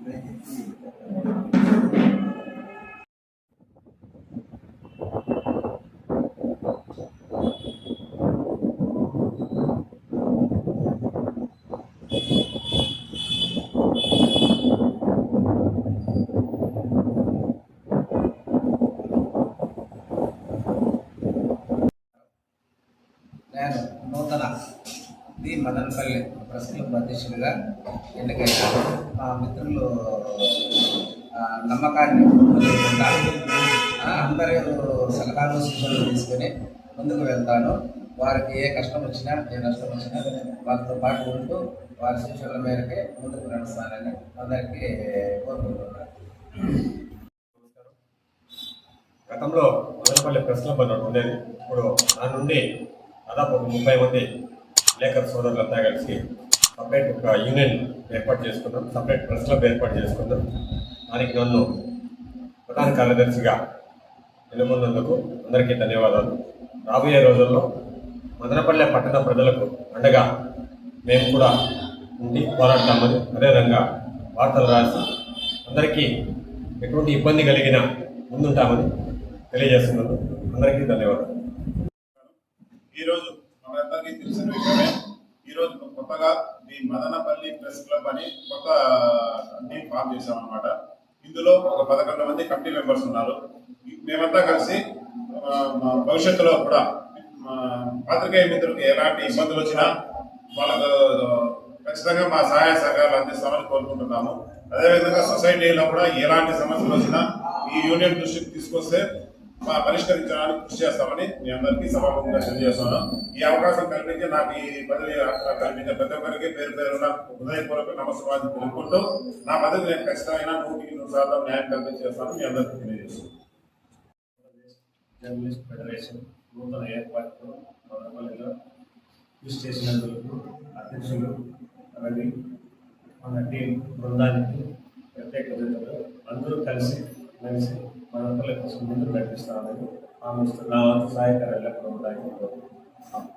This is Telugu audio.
నేను నూతన ది మదనపల్లి ప్రెస్ క్లబ్ అధ్యక్షుడిగా ఎన్నికయ్యాను. మా మిత్రులు నమ్మకాన్ని అందరూ సలహాలు సూచనలు తీసుకొని ముందుకు వెళ్తాను. వారికి ఏ కష్టం వచ్చినా ఏ నష్టం వచ్చినా వారితో పాటు ఉంటూ వారి సూచనల మేరకే ముందుకు నడుస్తానని అందరికీ కోరుకుంటున్నాను. గతంలో మదనపల్లి ప్రెస్ క్లబ్ అని ఉండేది. ఇప్పుడు దాని నుండి దాదాపు 30 మంది విలేకరు సోదరులంతా కలిసి సపరేట్ ఒక యూనియన్ ఏర్పాటు చేసుకున్నాం, సపరేట్ ప్రెస్ క్లబ్ ఏర్పాటు చేసుకున్నాం. దానికి నన్ను ప్రధాన కార్యదర్శిగా ఎన్నుకున్నందుకు అందరికీ ధన్యవాదాలు. రాబోయే రోజుల్లో మదనపల్లె పట్టణ ప్రజలకు అండగా మేము కూడా ఉండి పోరాడతామని, అదేవిధంగా వార్తలు రాసి అందరికీ ఎటువంటి ఇబ్బంది కలిగినా ముందుంటామని తెలియజేస్తున్నాను. అందరికీ ధన్యవాదాలు. ఈరోజు మనందరికీ తెలిసిన విషయమే, ఈరోజు కొత్తగా ఈ మదనపల్లి ప్రెస్ క్లబ్ అని కొత్త టీం ఫామ్ చేశామన్నమాట. ఇందులో ఒక 11 మంది కమిటీ మెంబర్స్ ఉన్నారు. మేమంతా కలిసి భవిష్యత్తులో కూడా పాత్రికేయ మిత్రులకు ఎలాంటి ఇబ్బందులు వచ్చినా వాళ్ళకు ఖచ్చితంగా మా సహాయ సహకారాలు అందిస్తామని కోరుకుంటున్నాము. అదేవిధంగా సొసైటీలో కూడా ఎలాంటి సమస్యలు వచ్చినా ఈ యూనియన్ దృష్టికి తీసుకొస్తే పరిష్కరించడానికి కృషి చేస్తామని మీ అందరికీ సభాముఖంగా తెలియజేస్తున్నాను. ఈ అవకాశం కల్పించి నాకు ఈ పదవి కల్పించే ప్రతి ఒక్కరికి పేరు పేరున హృదయపూర్వక నమస్కారాలు తెలుపుకుంటూ నా పదవి నేను ఖచ్చితమైన 100% న్యాయం కల్పించేస్తాను మీ అందరికీ తెలియజేస్తున్నాను. జర్నలిస్ట్ ఫెడరేషన్ నూతన ఏర్పాటుతో మదనపల్లిలో కృషి చేసినందుకు అధ్యక్షులు రవి మన టీం బృందానికి ప్రత్యేక కృతజ్ఞతలు. అందరూ కలిసి మదనపల్లి కోసం ముందుకు నడిపిస్తామని ఆమె నా వంతు సహాయకార్యాలు ఎక్కడ ఉంటాయని కోరుకుంటున్నాను.